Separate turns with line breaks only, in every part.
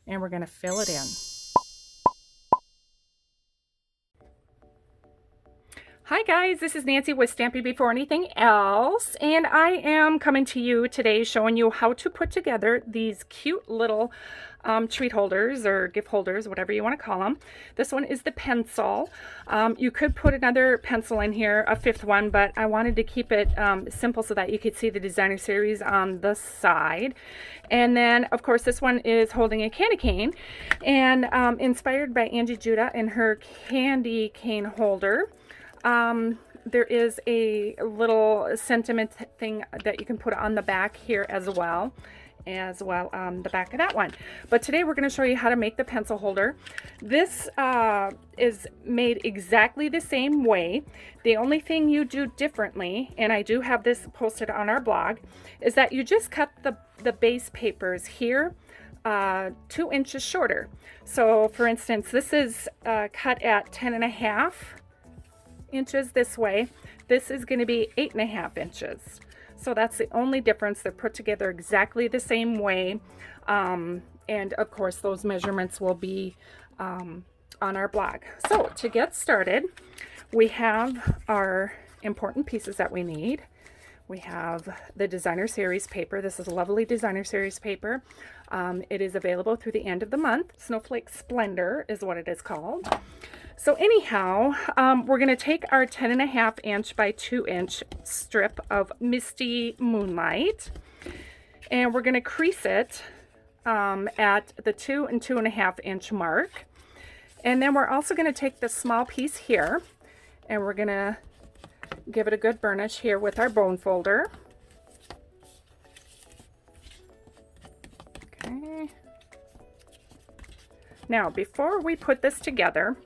and we're going to fill it in. Hi guys, this is Nancy with Stampin' Before Anything Else, and I am coming to you today showing you how to put together these cute little treat holders or gift holders, whatever you want to call them. This one is the pencil. You could put another pencil in here, a fifth one, but I wanted to keep it simple so that you could see the designer series on the side. And then, of course, this one is holding a candy cane, and inspired by Angie Judah and her candy cane holder. There is a little sentiment thing that you can put on the back here as well the back of that one. But today we're going to show you how to make the pencil holder. This is made exactly the same way. The only thing you do differently, and I do have this posted on our blog, is that you just cut the base papers here 2 inches shorter. So for instance, this is cut at 10.5 inches this way. This is going to be 8.5 inches. So that's the only difference. They're put together exactly the same way. And of course, those measurements will be on our blog. So to get started, we have our important pieces that we need. We have the designer series paper. This is lovely designer series paper. It is available through the end of the month. Snowflake Splendor is what it is called. So anyhow, we're going to take our 10.5 inch by 2 inch strip of Misty Moonlight, and we're going to crease it at the 2 and 2.5 inch mark. And then we're also going to take this small piece here, and we're going to give it a good burnish here with our bone folder. Okay. Now, before we put this together,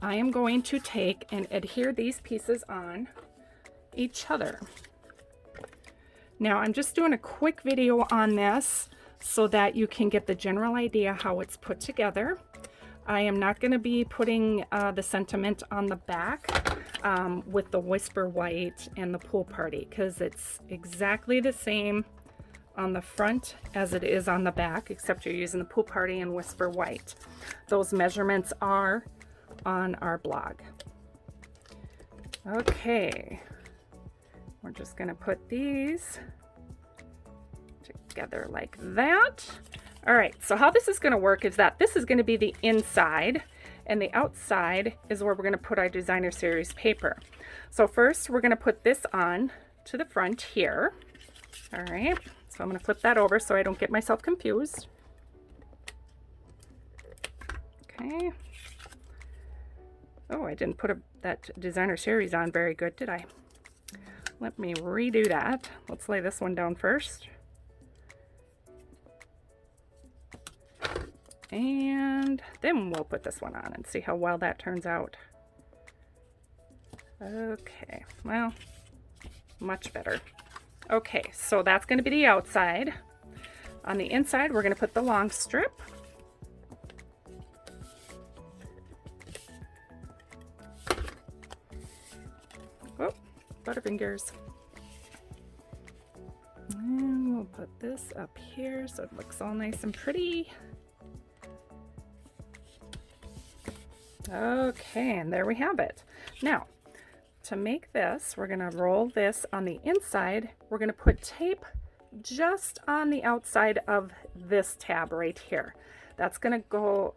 I am going to take and adhere these pieces on each other. Now, I'm just doing a quick video on this so that you can get the general idea how it's put together. I am not going to be putting the sentiment on the back with the Whisper White and the Pool Party, because it's exactly the same on the front as it is on the back, except you're using the Pool Party and Whisper White. Those measurements are on our blog. Okay, we're just going to put these together like that. All right, so how this is going to work is that this is going to be the inside, and the outside is where we're going to put our designer series paper. So first we're going to put this on to the front here. All right, so I'm going to flip that over so I don't get myself confused. Okay. Oh, I didn't put that designer series on very good, did I? Let me redo that. Let's lay this one down first. And then we'll put this one on and see how well that turns out. Okay, well, much better. Okay, so that's going to be the outside. On the inside, we're going to put the long strip. Oh, butterfingers. And we'll put this up here so it looks all nice and pretty. Okay, and there we have it. Now, to make this, we're going to roll this on the inside. We're going to put tape just on the outside of this tab right here. That's going to go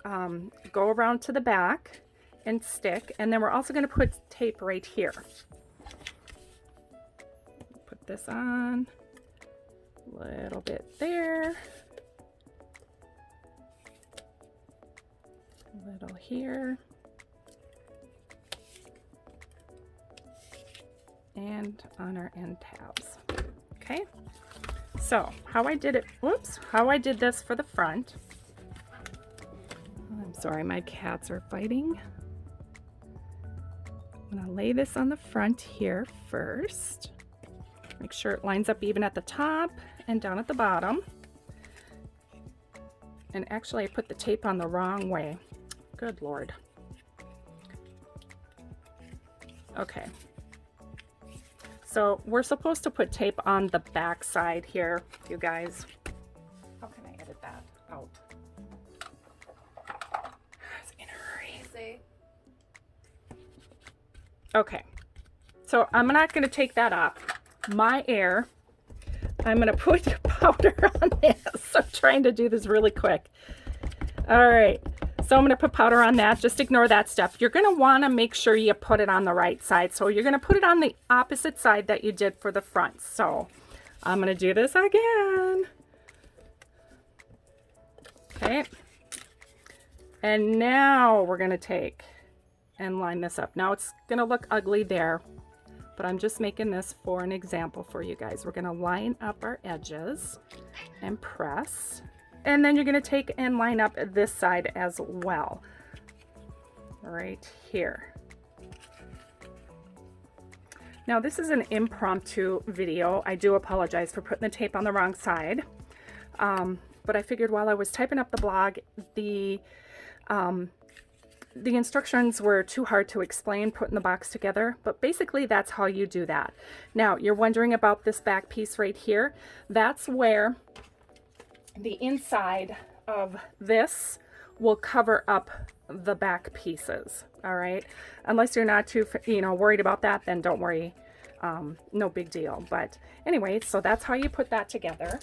around to the back and stick, and then we're also going to put tape right here. Put this on a little bit there, a little here, and on our end tabs. Okay, so how I did it, how I did this for the front. I'm sorry, my cats are fighting. I'm gonna lay this on the front here first. Make sure it lines up even at the top and down at the bottom. And actually I put the tape on the wrong way. Good Lord. Okay. So we're supposed to put tape on the back side here, you guys. How can I edit that out? Okay, so I'm not going to take that off. My air, I'm going to put powder on this. I'm trying to do this really quick. All right, so I'm going to put powder on that. Just ignore that step. You're going to want to make sure you put it on the right side. So you're going to put it on the opposite side that you did for the front. So I'm going to do this again. Okay, and now we're going to take and line this up. Now it's going to look ugly there, but I'm just making this for an example for you guys. We're going to line up our edges and press, and then you're going to take and line up this side as well, right here. Now this is an impromptu video. I do apologize for putting the tape on the wrong side, but I figured while I was typing up the blog, the instructions were too hard to explain putting the box together, but basically that's how you do that. Now you're wondering about this back piece right here. That's where the inside of this will cover up the back pieces. All right, unless you're not too worried about that, then don't worry, no big deal. But anyway, so that's how you put that together.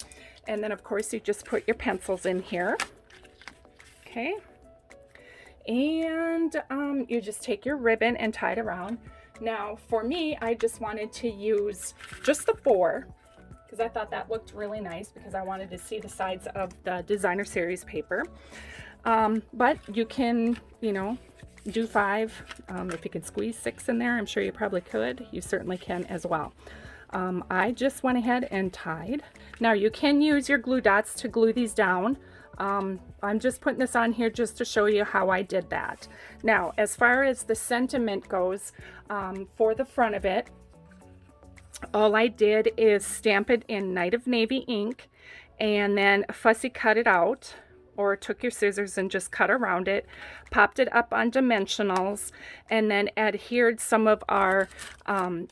And then of course you just put your pencils in here. Okay, and you just take your ribbon and tie it around. Now for me, I just wanted to use just the 4 because I thought that looked really nice, because I wanted to see the sides of the designer series paper. But you can, do 5. If you can squeeze 6 in there, I'm sure you probably could. You certainly can as well. I just went ahead and tied. Now you can use your glue dots to glue these down. I'm just putting this on here just to show you how I did that. Now, as far as the sentiment goes, for the front of it, all I did is stamp it in Night of Navy ink, and then fussy cut it out, or took your scissors and just cut around it, popped it up on dimensionals, and then adhered some of our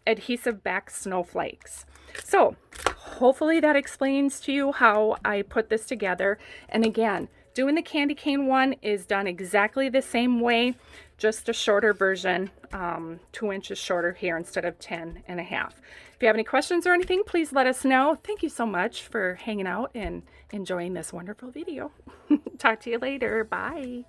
adhesive back snowflakes. So hopefully that explains to you how I put this together. And again, doing the candy cane one is done exactly the same way, just a shorter version, 2 inches shorter here instead of 10.5. If you have any questions or anything, please let us know. Thank you so much for hanging out and enjoying this wonderful video. Talk to you later. Bye.